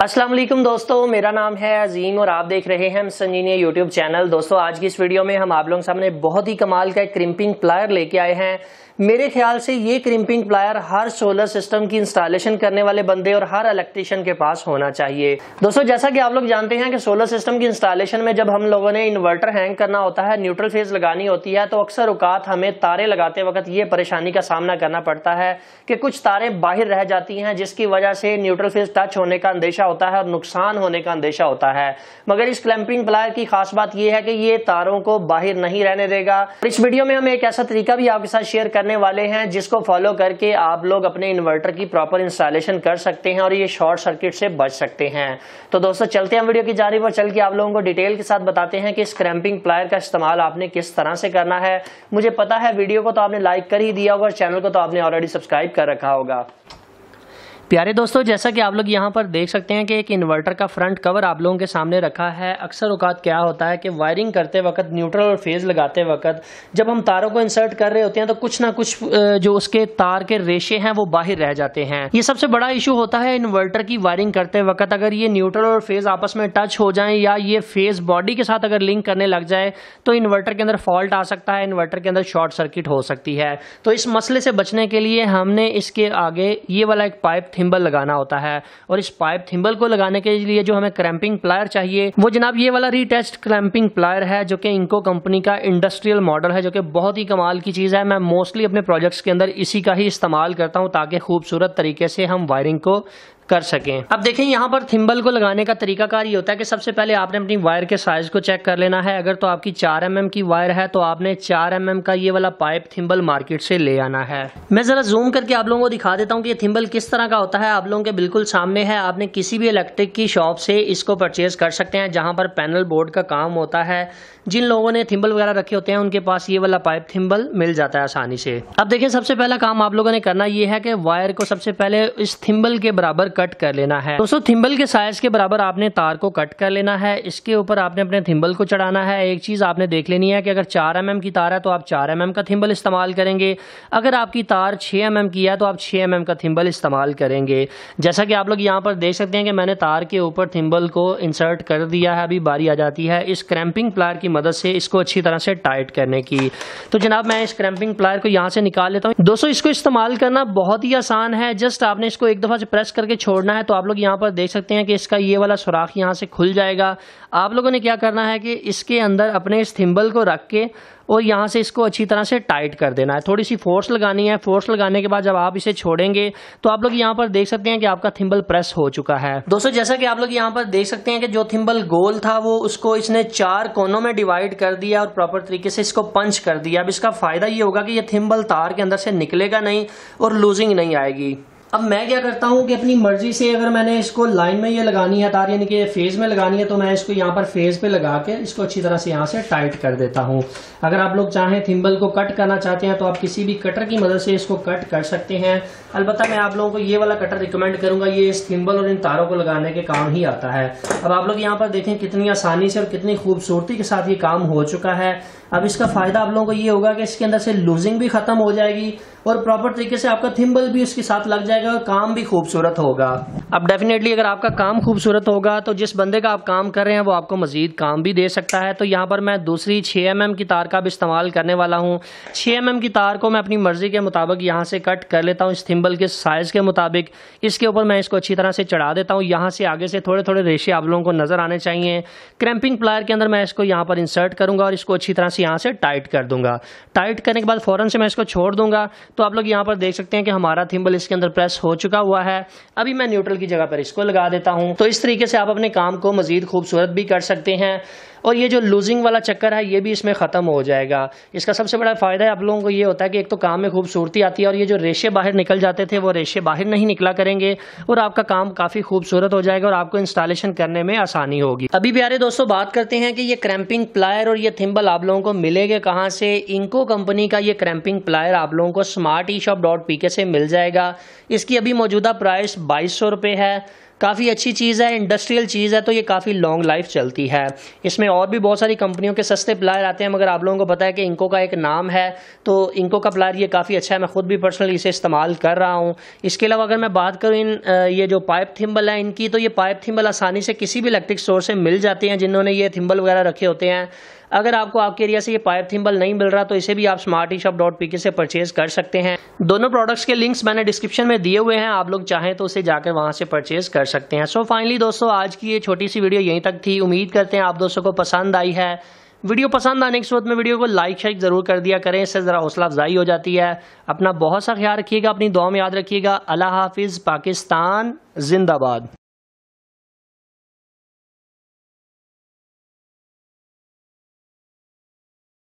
अस्सलाम वालेकुम दोस्तों, मेरा नाम है अजीम और आप देख रहे हैं संजीनिया यूट्यूब चैनल। दोस्तों आज की इस वीडियो में हम आप लोगों के सामने बहुत ही कमाल का एक क्रिम्पिंग प्लायर लेके आए हैं। मेरे ख्याल से ये क्रिम्पिंग प्लायर हर सोलर सिस्टम की इंस्टॉलेशन करने वाले बंदे और हर इलेक्ट्रिशियन के पास होना चाहिए। दोस्तों जैसा कि आप लोग जानते हैं कि सोलर सिस्टम की इंस्टॉलेशन में जब हम लोगों ने इन्वर्टर हैंग करना होता है, न्यूट्रल फेज लगानी होती है, तो अक्सर औकात हमें तारे लगाते वक्त ये परेशानी का सामना करना पड़ता है कि कुछ तारे बाहर रह जाती हैं, जिसकी वजह से न्यूट्रल फेज टच होने का अंदेशा होता है और नुकसान होने का अंदेशा होता है। मगर इस क्लैंपिंग प्लायर की खास बात यह है कि ये तारों को बाहर नहीं रहने देगा। इस वीडियो में हम एक ऐसा तरीका भी आपके साथ शेयर करने वाले हैं जिसको फॉलो करके आप लोग अपने इन्वर्टर की प्रॉपर इंस्टॉलेशन कर सकते हैं और ये शॉर्ट सर्किट से बच सकते हैं। तो दोस्तों चलते हैं वीडियो की जानिब और चल के आप लोगों को डिटेल के साथ बताते हैं कि इस क्रैंपिंग प्लायर का इस्तेमाल आपने किस तरह से करना है। मुझे पता है वीडियो को तो आपने लाइक कर ही दिया होगा और चैनल को तो आपने ऑलरेडी सब्सक्राइब कर रखा होगा। प्यारे दोस्तों, जैसा कि आप लोग यहाँ पर देख सकते हैं कि एक इन्वर्टर का फ्रंट कवर आप लोगों के सामने रखा है। अक्सर औकात क्या होता है कि वायरिंग करते वक्त, न्यूट्रल और फेज लगाते वक्त जब हम तारों को इंसर्ट कर रहे होते हैं तो कुछ ना कुछ जो उसके तार के रेशे हैं वो बाहर रह जाते हैं। ये सबसे बड़ा इशू होता है इन्वर्टर की वायरिंग करते वक्त। अगर ये न्यूट्रल और फेज आपस में टच हो जाए या ये फेज बॉडी के साथ अगर लिंक करने लग जाए तो इन्वर्टर के अंदर फॉल्ट आ सकता है, इन्वर्टर के अंदर शॉर्ट सर्किट हो सकती है। तो इस मसले से बचने के लिए हमने इसके आगे ये वाला एक पाइप थिम्बल लगाना होता है और इस पाइप थिम्बल को लगाने के लिए जो हमें क्रैंपिंग प्लायर चाहिए वो जनाब ये वाला रीटेस्ट क्रैंपिंग प्लायर है, जो कि इंको कंपनी का इंडस्ट्रियल मॉडल है, जो कि बहुत ही कमाल की चीज़ है। मैं मोस्टली अपने प्रोजेक्ट्स के अंदर इसी का ही इस्तेमाल करता हूं ताकि खूबसूरत तरीके से हम वायरिंग को कर सकें। अब देखें यहाँ पर थिम्बल को लगाने का तरीकाकार ये होता है कि सबसे पहले आपने अपनी वायर के साइज को चेक कर लेना है। अगर तो आपकी 4 mm की वायर है तो आपने 4 mm का ये वाला पाइप थिम्बल मार्केट से ले आना है। मैं जरा जूम करके आप लोगों को दिखा देता हूँ कि ये थिम्बल किस तरह का होता है। आप लोगों के बिल्कुल सामने है। आपने किसी भी इलेक्ट्रिक की शॉप से इसको परचेज कर सकते हैं जहाँ पर पैनल बोर्ड का काम होता है। जिन लोगों ने थिम्बल वगैरह रखे होते हैं उनके पास ये वाला पाइप थिम्बल मिल जाता है आसानी से। अब देखिए सबसे पहला काम आप लोगों ने करना ये है कि वायर को सबसे पहले इस थिम्बल के बराबर कट कर लेना है। दोस्तों थिम्बल के साइज के बराबर आपने तार को कट कर लेना है। इसके ऊपर आपने अपने थिम्बल को चढ़ाना है। एक चीज आपने देख लेनी है कि अगर 4 mm की तार है तो आप 4 mm का थिम्बल इस्तेमाल करेंगे। अगर आपकी तार 6 mm की है तो आप 6 mm का थिम्बल इस्तेमाल करेंगे। जैसा कि आप लोग यहाँ पर देख सकते हैं कि मैंने तार के ऊपर थिम्बल को इंसर्ट कर दिया है। अभी बारी आ जाती है इस क्रैंपिंग प्लायर की मदद से इसको अच्छी तरह से टाइट करने की। तो जनाब मैं इस क्रैंपिंग प्लायर को यहाँ से निकाल लेता हूँ। दोस्तों इसको इस्तेमाल करना बहुत ही आसान है। जस्ट आपने इसको एक दफा से प्रेस करके छोड़ना है। तो आप लोग यहाँ पर देख सकते हैं कि इसका ये वाला सुराख यहाँ से खुल जाएगा। आप लोगों ने क्या करना है कि इसके अंदर अपने इस थिम्बल को रख के और यहाँ से इसको अच्छी तरह से टाइट कर देना है। थोड़ी सी फोर्स लगानी है। फोर्स लगाने के बाद जब आप इसे छोड़ेंगे तो आप लोग यहाँ पर देख सकते हैं कि आपका थिम्बल प्रेस हो चुका है। दोस्तों जैसा कि आप लोग यहाँ पर देख सकते हैं कि जो थिम्बल गोल था वो उसको इसने 4 कोनों में डिवाइड कर दिया और प्रॉपर तरीके से इसको पंच कर दिया। अब इसका फायदा ये होगा कि ये थिम्बल तार के अंदर से निकलेगा नहीं और लूजिंग नहीं आएगी। अब मैं क्या करता हूँ कि अपनी मर्जी से अगर मैंने इसको लाइन में ये लगानी है तार, यानी कि फेज में लगानी है, तो मैं इसको यहाँ पर फेज पे लगा के इसको अच्छी तरह से यहाँ से टाइट कर देता हूँ। अगर आप लोग चाहें थिम्बल को कट करना चाहते हैं तो आप किसी भी कटर की मदद से इसको कट कर सकते हैं। अलबत्ता मैं आप लोगों को ये वाला कटर रिकमेंड करूंगा, ये इस थिम्बल और इन तारों को लगाने के काम ही आता है। अब आप लोग यहाँ पर देखें कितनी आसानी से और कितनी खूबसूरती के साथ ये काम हो चुका है। अब इसका फायदा आप लोगों को ये होगा कि इसके अंदर से लूजिंग भी खत्म हो जाएगी और प्रॉपर तरीके से आपका थिम्बल भी उसके साथ लग जाएगा और काम भी खूबसूरत होगा। अब डेफिनेटली अगर आपका काम खूबसूरत होगा तो जिस बंदे का आप काम कर रहे हैं वो आपको मजीद काम भी दे सकता है। तो यहाँ पर मैं दूसरी 6 mm की तार का भी इस्तेमाल करने वाला हूँ। 6 mm की तार को मैं अपनी मर्जी के मुताबिक यहाँ से कट कर लेता हूँ इस थिम्बल के साइज के मुताबिक। इसके ऊपर मैं इसको अच्छी तरह से चढ़ा देता हूँ। यहाँ से आगे से थोड़े थोड़े रेशे आप लोगों को नजर आने चाहिए। क्रैंपिंग प्लायर के अंदर मैं इसको यहाँ पर इंसर्ट करूंगा और इसको अच्छी तरह से यहाँ से टाइट कर दूंगा। टाइट करने के बाद फौरन से मैं इसको छोड़ दूंगा। तो आप लोग यहाँ पर देख सकते हैं कि हमारा थिम्बल इसके अंदर प्रेस हो चुका हुआ है। अभी मैं न्यूट्रल की जगह पर इसको लगा देता हूं। तो इस तरीके से आप अपने काम को मजीद खूबसूरत भी कर सकते हैं और ये जो लूजिंग वाला चक्कर है ये भी इसमें खत्म हो जाएगा। इसका सबसे बड़ा फायदा है आप लोगों को ये होता है कि एक तो काम में खूबसूरती आती है और ये जो रेशे बाहर निकल जाते थे वो रेशे बाहर नहीं निकला करेंगे और आपका काम काफी खूबसूरत हो जाएगा और आपको इंस्टॉलेशन करने में आसानी होगी। अभी प्यारे दोस्तों बात करते हैं कि ये क्रैंपिंग प्लायर और ये थिम्बल आप लोगों को मिलेंगे कहाँ से। इंको कंपनी का ये क्रैंपिंग प्लायर आप लोगों को smarteshop.pk से मिल जाएगा। इसकी अभी मौजूदा प्राइस 2200 रुपये है। काफ़ी अच्छी चीज़ है, इंडस्ट्रियल चीज़ है, तो ये काफ़ी लॉन्ग लाइफ चलती है। इसमें और भी बहुत सारी कंपनियों के सस्ते प्लायर आते हैं, मगर आप लोगों को पता है कि इंको का एक नाम है, तो इंको का प्लायर ये काफ़ी अच्छा है। मैं खुद भी पर्सनली इसे इस्तेमाल कर रहा हूँ। इसके अलावा अगर मैं बात करूँ ये जो पाइप थिम्बल है इनकी, तो ये पाइप थिम्बल आसानी से किसी भी इलेक्ट्रिक स्टोर से मिल जाते हैं जिन्होंने ये थिम्बल वगैरह रखे होते हैं। अगर आपको आपके एरिया से ये पाइप थिम्बल नहीं मिल रहा तो इसे भी आप smarteshop.pk से परचेज कर सकते हैं। दोनों प्रोडक्ट्स के लिंक्स मैंने डिस्क्रिप्शन में दिए हुए हैं, आप लोग चाहें तो उसे जाकर वहां से परचेज कर सकते हैं। सो फाइनली दोस्तों, आज की ये छोटी सी वीडियो यहीं तक थी। उम्मीद करते हैं आप दोस्तों को पसंद आई है। वीडियो पसंद आने के सूरत में वीडियो को लाइक शेयर जरूर कर दिया करें, इससे ज़रा हौसला अफजाई हो जाती है। अपना बहुत सा ख्याल रखिएगा, अपनी दुआ में याद रखिएगा। अल्लाह हाफिज़, पाकिस्तान जिंदाबाद।